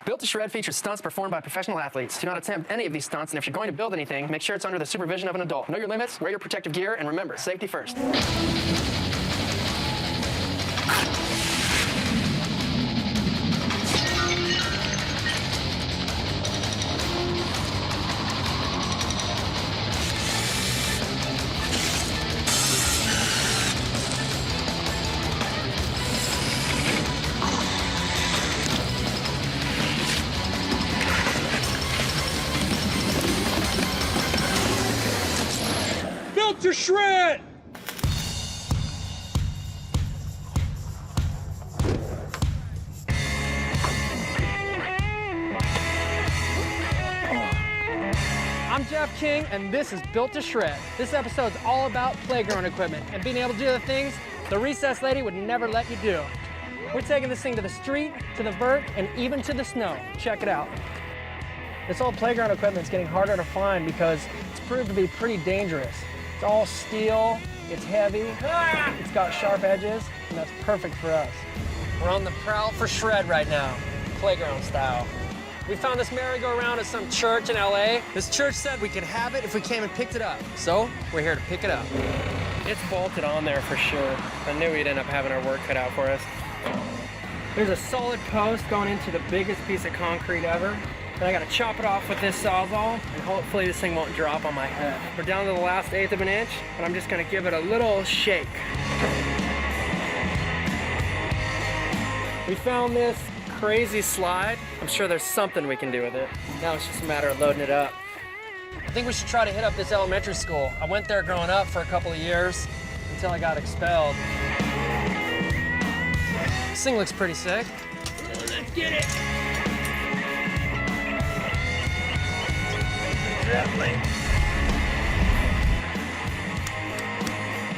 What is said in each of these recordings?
Built to Shred features stunts performed by professional athletes. Do not attempt any of these stunts, and if you're going to build anything, make sure it's under the supervision of an adult. Know your limits, wear your protective gear, and remember, safety first. Built to Shred! I'm Jeff King, and this is Built to Shred. This episode's all about playground equipment and being able to do the things the recess lady would never let you do. We're taking this thing to the street, to the vert, and even to the snow. Check it out. This old playground equipment's getting harder to find because it's proved to be pretty dangerous. It's all steel, it's heavy, it's got sharp edges, and that's perfect for us. We're on the prowl for shred right now, playground style. We found this merry-go-round at some church in LA. This church said we could have it if we came and picked it up. So, we're here to pick it up. It's bolted on there for sure. I knew we'd end up having our work cut out for us. There's a solid post going into the biggest piece of concrete ever. Then I gotta chop it off with this Sawzall, and hopefully this thing won't drop on my head. We're down to the last 1/8 of an inch, and I'm just gonna give it a little shake. We found this crazy slide. I'm sure there's something we can do with it. Now it's just a matter of loading it up. I think we should try to hit up this elementary school. I went there growing up for a couple of years until I got expelled. This thing looks pretty sick. Let's get it.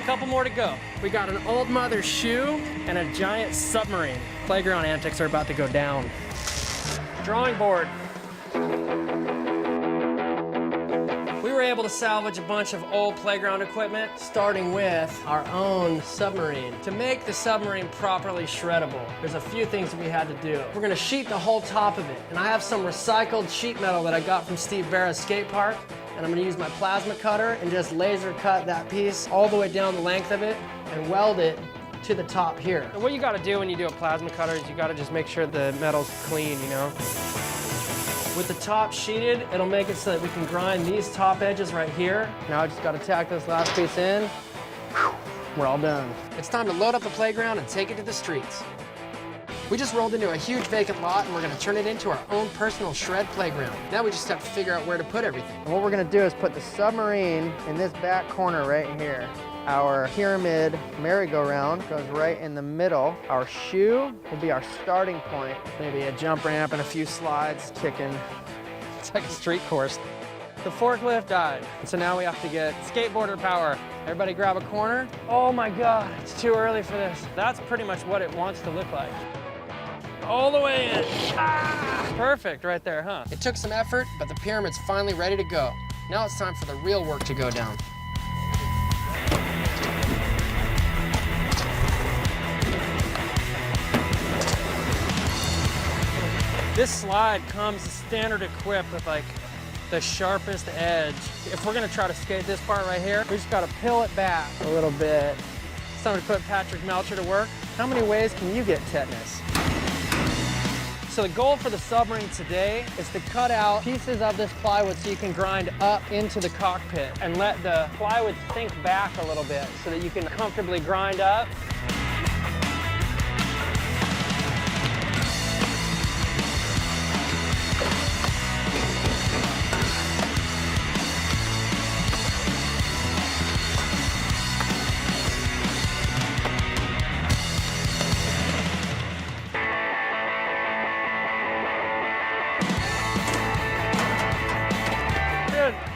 Couple more to go. We got an old mother's shoe and a giant submarine. Playground antics are about to go down. Drawing board. We were able to salvage a bunch of old playground equipment, starting with our own submarine. To make the submarine properly shreddable, there's a few things that we had to do. We're gonna sheet the whole top of it, and I have some recycled sheet metal that I got from Steve Barra's skate park, and I'm gonna use my plasma cutter and just laser cut that piece all the way down the length of it and weld it to the top here. And what you gotta do when you do a plasma cutter is you gotta just make sure the metal's clean, you know? With the top sheeted, it'll make it so that we can grind these top edges right here. Now I just gotta tack this last piece in. Whew, we're all done. It's time to load up the playground and take it to the streets. We just rolled into a huge vacant lot and we're gonna turn it into our own personal shred playground. Now we just have to figure out where to put everything. And what we're gonna do is put the submarine in this back corner right here. Our pyramid merry-go-round goes right in the middle. Our shoe will be our starting point. Maybe a jump ramp and a few slides kicking. It's like a street course. The forklift died, and so now we have to get skateboarder power. Everybody grab a corner. Oh my God, it's too early for this. That's pretty much what it wants to look like. All the way in. Ah! Perfect right there, huh? It took some effort, but the pyramid's finally ready to go. Now it's time for the real work to go down. This slide comes standard equipped with like the sharpest edge. If we're gonna try to skate this part right here, we just gotta peel it back a little bit. It's time to put Patrick Melcher to work. How many ways can you get tetanus? So the goal for the submarine today is to cut out pieces of this plywood so you can grind up into the cockpit and let the plywood sink back a little bit so that you can comfortably grind up.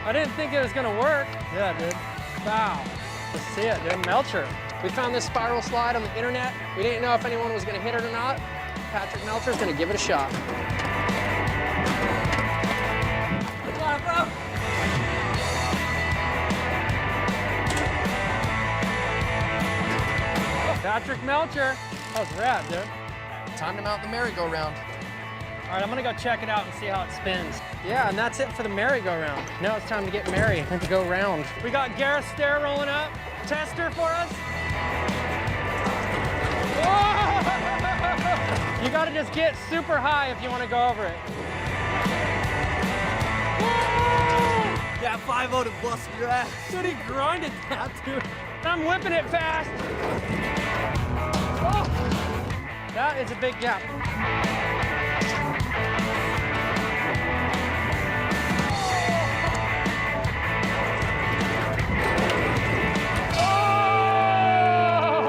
I didn't think it was gonna work. Yeah, dude. Wow. Let's see it, dude. Melcher. We found this spiral slide on the internet. We didn't know if anyone was gonna hit it or not. Patrick Melcher's gonna give it a shot. Good luck, bro. Patrick Melcher. That was rad, dude. Time to mount the merry-go-round. All right, I'm gonna go check it out and see how it spins. Yeah, and that's it for the merry-go-round. Now it's time to get merry and to go round. We got Gareth Stair rolling up. Tester for us. Whoa! You gotta just get super high if you wanna go over it. Whoa! That 5-0 to bust your ass. Dude, he grinded that, dude. I'm whipping it fast. Oh, that is a big gap.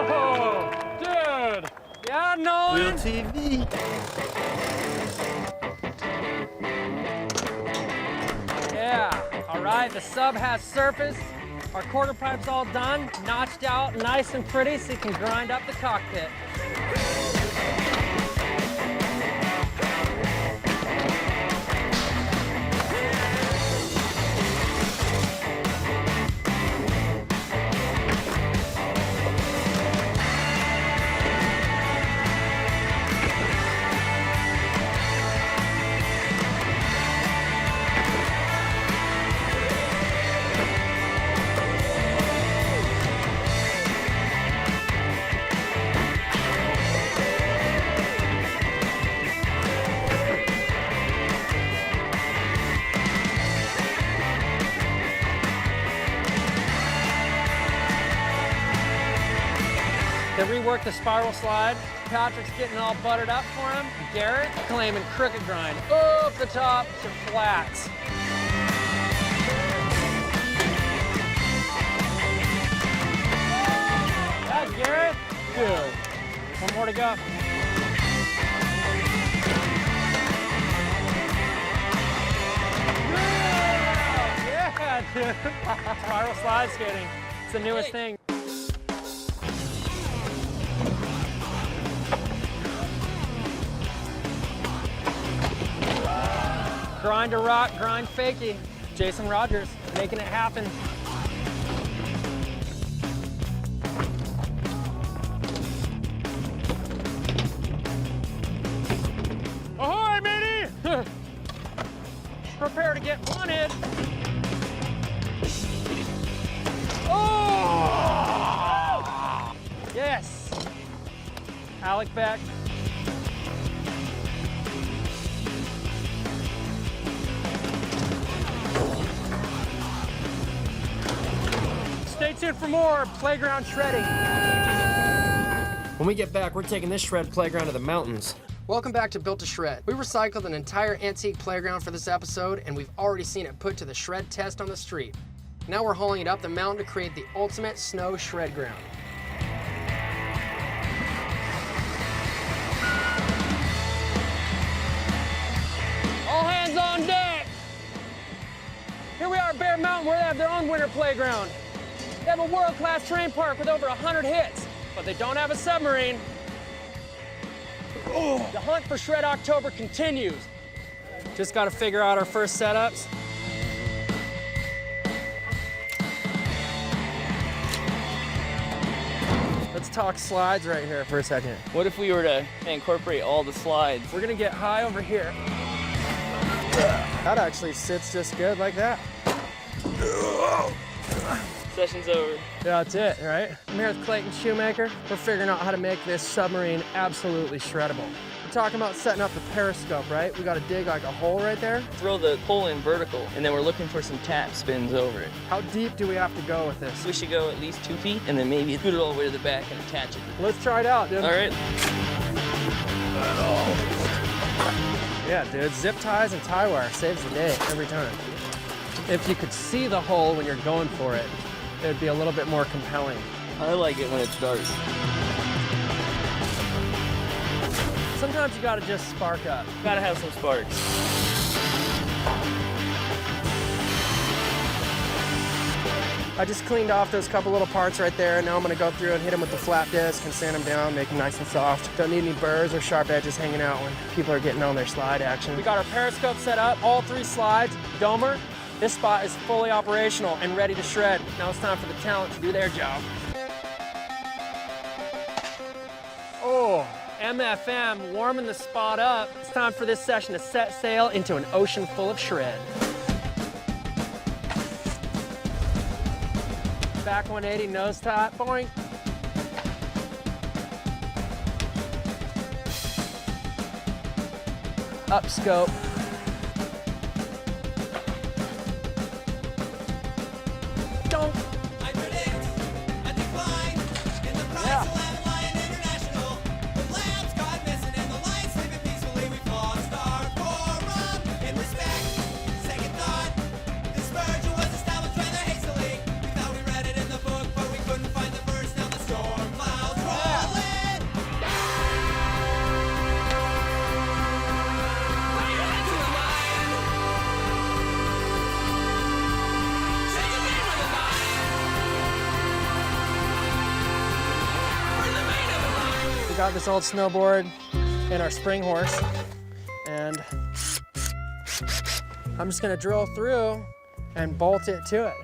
Oh, dude. Yeah, Nolan. Real TV. Yeah. All right, the sub has surfaced. Our quarter pipe's all done, notched out nice and pretty so you can grind up the cockpit. They reworked the spiral slide. Patrick's getting all buttered up for him. Garrett claiming crooked grind. Up the top to flats. That Garrett? Good. One more to go. Yeah, dude. Spiral slide skating. It's the newest thing. Grind to rock, grind fakie. Jason Rogers, making it happen. Ahoy, matey! Prepare to get wanted. Oh! Yes. Alec Beck. Stay tuned for more playground shredding. When we get back, we're taking this shred playground to the mountains. Welcome back to Built to Shred. We recycled an entire antique playground for this episode, and we've already seen it put to the shred test on the street. Now we're hauling it up the mountain to create the ultimate snow shred ground. All hands on deck. Here we are at Bear Mountain, where they have their own winter playground. They have a world-class terrain park with over 100 hits, but they don't have a submarine. The hunt for Shred October continues. Just got to figure out our first setups. Let's talk slides right here for a second. What if we were to incorporate all the slides? We're gonna get high over here. That actually sits just good like that. Session's over. Yeah, that's it, right? I'm here with Clayton Shoemaker. We're figuring out how to make this submarine absolutely shreddable. We're talking about setting up the periscope, right? We gotta dig like a hole right there. Throw the pole in vertical, and then we're looking for some tap spins over it. How deep do we have to go with this? We should go at least 2 feet, and then maybe scoot it all the way to the back and attach it. Let's try it out, dude. All right. Yeah, dude, zip ties and tie wire saves the day every time. If you could see the hole when you're going for it, it would be a little bit more compelling. I like it when it's dark. Sometimes you gotta just spark up. Gotta have some sparks. I just cleaned off those couple little parts right there. Now I'm gonna go through and hit them with the flat disc and sand them down, make them nice and soft. Don't need any burrs or sharp edges hanging out when people are getting on their slide action. We got our periscope set up, all 3 slides. Gomer, this spot is fully operational and ready to shred. Now it's time for the talent to do their job. Oh, MFM warming the spot up. It's time for this session to set sail into an ocean full of shred. Back 180, nose top, boing. Up scope. Don't. I predict a decline in the price of Lamb Lion International. The lambs got missing and the lions sleeping peacefully. We've lost our forum in respect. Second thought, this merger was established rather hastily. We thought we read it in the book, but we couldn't find the verse. Now the storm clouds rolling. Put your head to the lion. Take a knee for the lion. For the mane of the lion. We got this old snowboard and our spring horse, and I'm just gonna drill through and bolt it to it.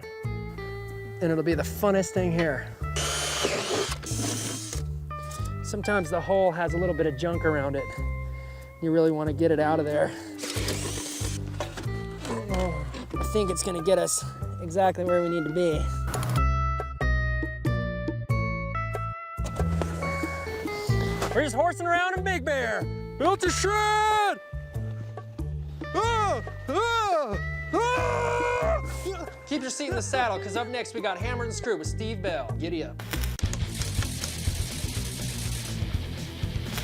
And it'll be the funnest thing here. Sometimes the hole has a little bit of junk around it. You really want to get it out of there. Oh, I think it's gonna get us exactly where we need to be. We're just horsing around in Big Bear. Built to shred! Keep your seat in the saddle, because up next we got Hammered and Screwed with Steve Bell. Giddy up.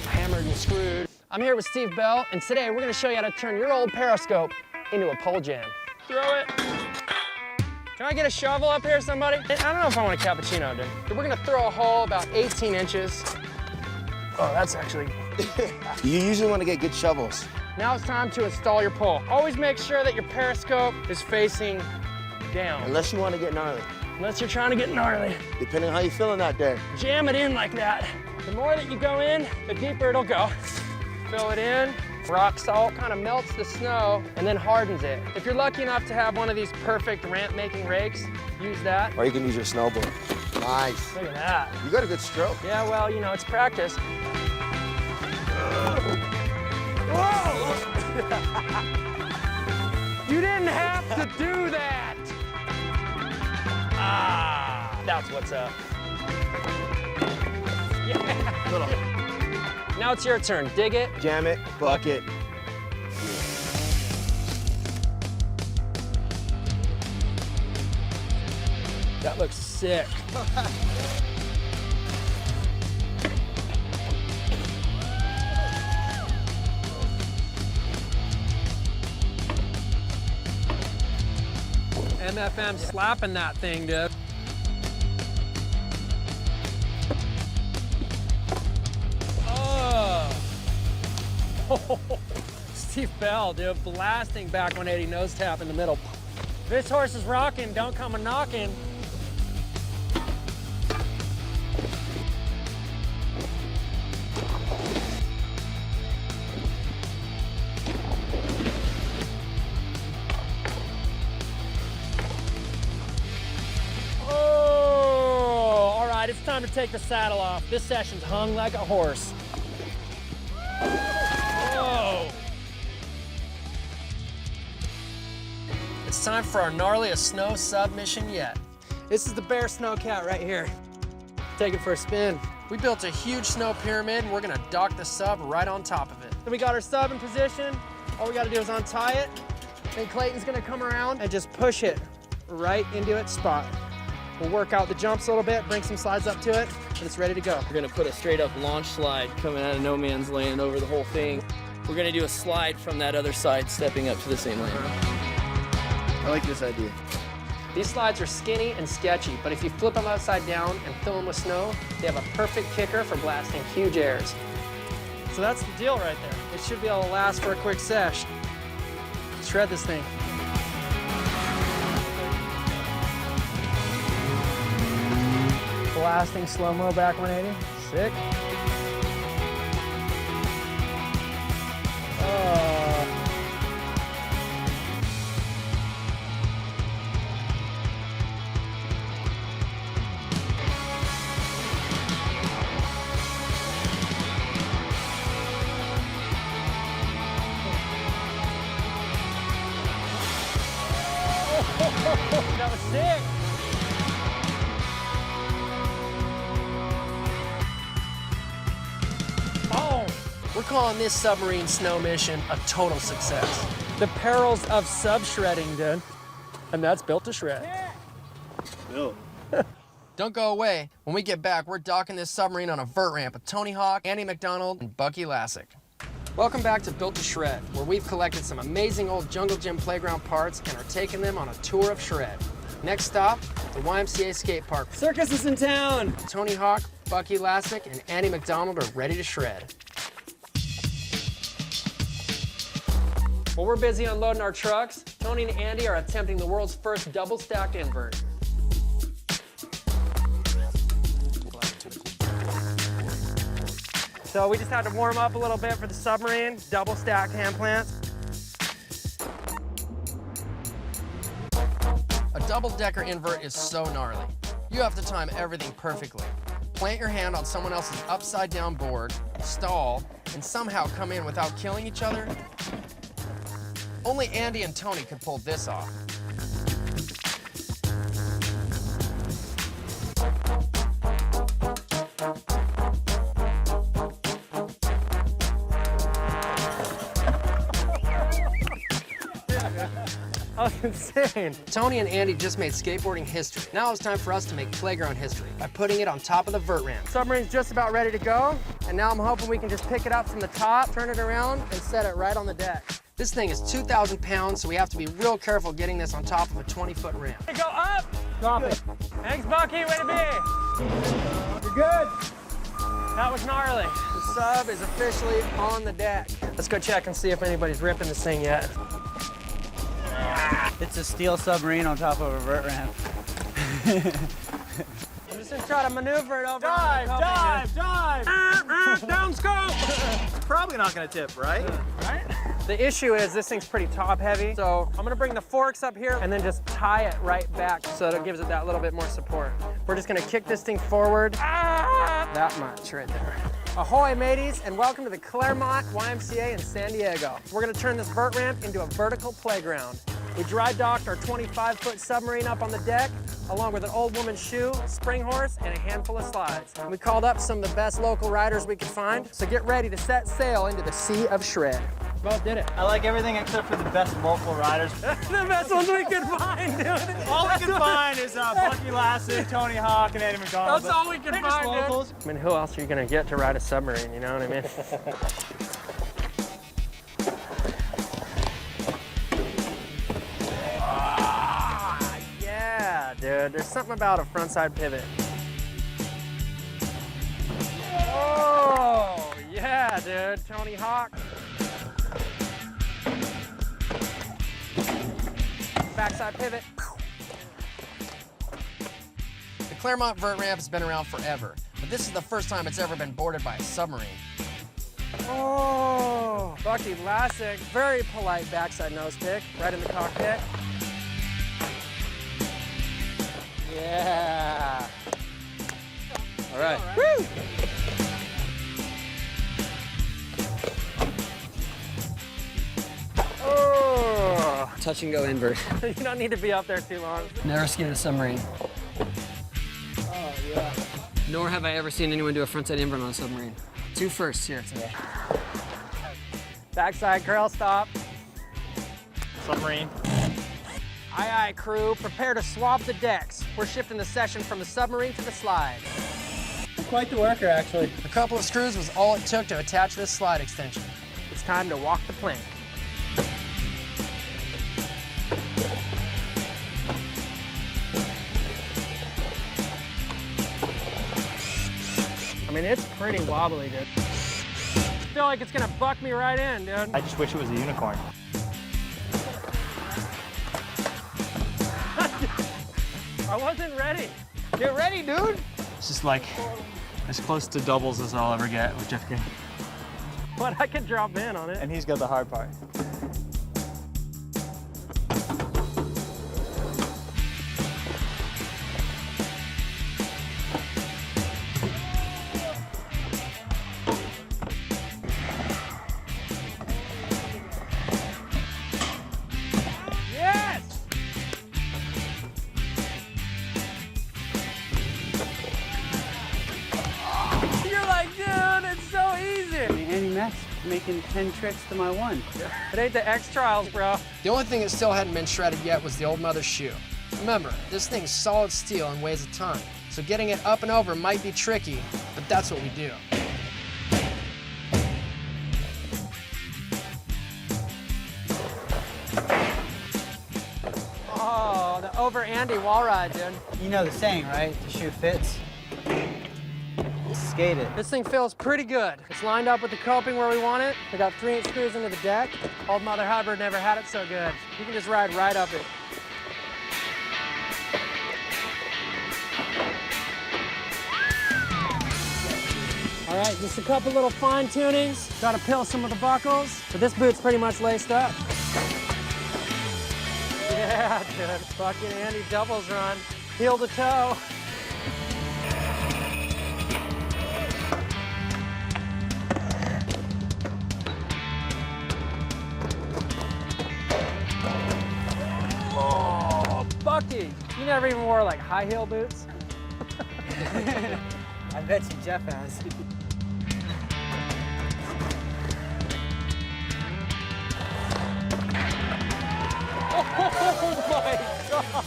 Hammered and Screwed. I'm here with Steve Bell, and today we're gonna show you how to turn your old Periscope into a pole jam. Throw it. Can I get a shovel up here, somebody? I don't know if I want a cappuccino, dude. We're gonna throw a hole about 18 inches. Oh, that's actually... You usually want to get good shovels. Now it's time to install your pole. Always make sure that your Periscope is facing down. Unless you want to get gnarly. Unless you're trying to get gnarly. Depending on how you're feeling out there. Jam it in like that. The more that you go in, the deeper it'll go. Fill it in. Rock salt kind of melts the snow and then hardens it. If you're lucky enough to have one of these perfect ramp-making rakes, use that. Or you can use your snowboard. Nice. Look at that. You got a good stroke. Yeah, well, you know, it's practice. Whoa! You didn't have to do that! Ah, that's what's up. Yeah. Little. Now it's your turn. Dig it. Jam it, bucket. That looks sick. MFM slapping that thing, dude. Oh. Steve Bell, dude, blasting back 180 nose tap in the middle. This horse is rocking, don't come a knocking. It's time to take the saddle off. This session's hung like a horse. Whoa! It's time for our gnarliest snow submission yet. This is the Bear Snowcat right here. Take it for a spin. We built a huge snow pyramid and we're gonna dock the sub right on top of it. Then we got our sub in position. All we gotta do is untie it. Then Clayton's gonna come around and just push it right into its spot. We'll work out the jumps a little bit, bring some slides up to it, and it's ready to go. We're gonna put a straight up launch slide coming out of no man's land over the whole thing. We're gonna do a slide from that other side, stepping up to the same lane. I like this idea. These slides are skinny and sketchy, but if you flip them upside down and fill them with snow, they have a perfect kicker for blasting huge airs. So that's the deal right there. It should be able to last for a quick sesh. Shred this thing. Blasting slow-mo back 180. Sick. That was sick. Oh, We're calling this submarine snow mission a total success. the perils of sub-shredding, dude. And that's built to shred. Don't go away. When we get back, we're docking this submarine on a vert ramp with Tony Hawk, Andy McDonald, and Bucky Lassick. Welcome back to Built to Shred, where we've collected some amazing old Jungle Gym playground parts and are taking them on a tour of shred. Next stop, the YMCA skate park. Circus is in town. Tony Hawk, Bucky Lassick, and Andy McDonald are ready to shred. While we're busy unloading our trucks, Tony and Andy are attempting the world's first double-stacked invert. So we just had to warm up a little bit for the submarine, double-stacked hand plants. A double-decker invert is so gnarly. You have to time everything perfectly. Plant your hand on someone else's upside-down board, stall, and somehow come in without killing each other. Only Andy and Tony could pull this off. That was insane. Tony and Andy just made skateboarding history. Now it's time for us to make playground history by putting it on top of the vert ramp. Submarine's just about ready to go, and now I'm hoping we can just pick it up from the top, turn it around, and set it right on the deck. This thing is 2,000 pounds, so we have to be real careful getting this on top of a 20-foot ramp. Go up! Drop it. Thanks, Bucky. Way to be. You're good. That was gnarly. The sub is officially on the deck. Let's go check and see if anybody's ripping this thing yet. It's a steel submarine on top of a vert ramp. I'm just gonna try to maneuver it over. Dive! Down scope! Probably not gonna tip, right? The issue is this thing's pretty top heavy, so I'm gonna bring the forks up here and then just tie it right back so that it gives it that little bit more support. We're just gonna kick this thing forward. That much right there. Ahoy, mateys, and welcome to the Claremont YMCA in San Diego. We're gonna turn this vert ramp into a vertical playground. We dry docked our 25-foot submarine up on the deck, along with an old woman's shoe, spring horse, and a handful of slides. We called up some of the best local riders we could find, so get ready to set sail into the sea of shred. Both did it. I like everything except for the best local riders. The best ones we could find, dude. All we can find is Bucky Lassick, Tony Hawk, and Andy McDonald. That's all we can find, locals. dude. I mean, who else are you gonna get to ride a submarine, you know what I mean? Yeah, dude, there's something about a frontside pivot. Oh, yeah, dude, Tony Hawk. Backside pivot. The Claremont vert ramp has been around forever, but this is the first time it's ever been boarded by a submarine. Oh, Bucky Lassick, very polite backside nose pick, right in the cockpit. Yeah. All right. Woo! Oh. Touch and go invert. You don't need to be up there too long. Never skied a submarine. Oh, yeah. Nor have I ever seen anyone do a frontside invert on a submarine. 2 firsts here today. Backside curl stop. Submarine. Aye, aye, crew. Prepare to swab the decks. We're shifting the session from the submarine to the slide. Quite the worker, actually. A couple of screws was all it took to attach this slide extension. It's time to walk the plank. I mean, it's pretty wobbly, dude. I feel like it's gonna buck me right in, dude. I just wish it was a unicorn. I wasn't ready. Get ready, dude. It's just like as close to doubles as I'll ever get with Jeff King. But I could drop in on it. And he's got the hard part. Yes! making 10 tricks to my one. It ain't the X Trials, bro. The only thing that still hadn't been shredded yet was the old mother shoe. Remember, this thing's solid steel and weighs a ton, so getting it up and over might be tricky, but that's what we do. Oh, the over Andy wall ride, dude. You know the saying, right? The shoe fits. Skate it. This thing feels pretty good. It's lined up with the coping where we want it. We got 3-inch screws into the deck. Old Mother Hubbard never had it so good. You can just ride right up it. All right, just a couple little fine tunings. Got to pill some of the buckles, but this boot's pretty much laced up. Yeah, dude. Fucking Andy doubles run. Heel to toe. Oh, Bucky. You never even wore like high heel boots? I bet you Jeff has. Oh my God.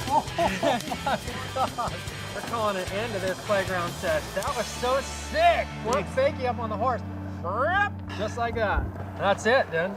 Oh my God. We're calling an end to this playground set. That was so sick. One fake you up on the horse. Just like that. That's it, dude.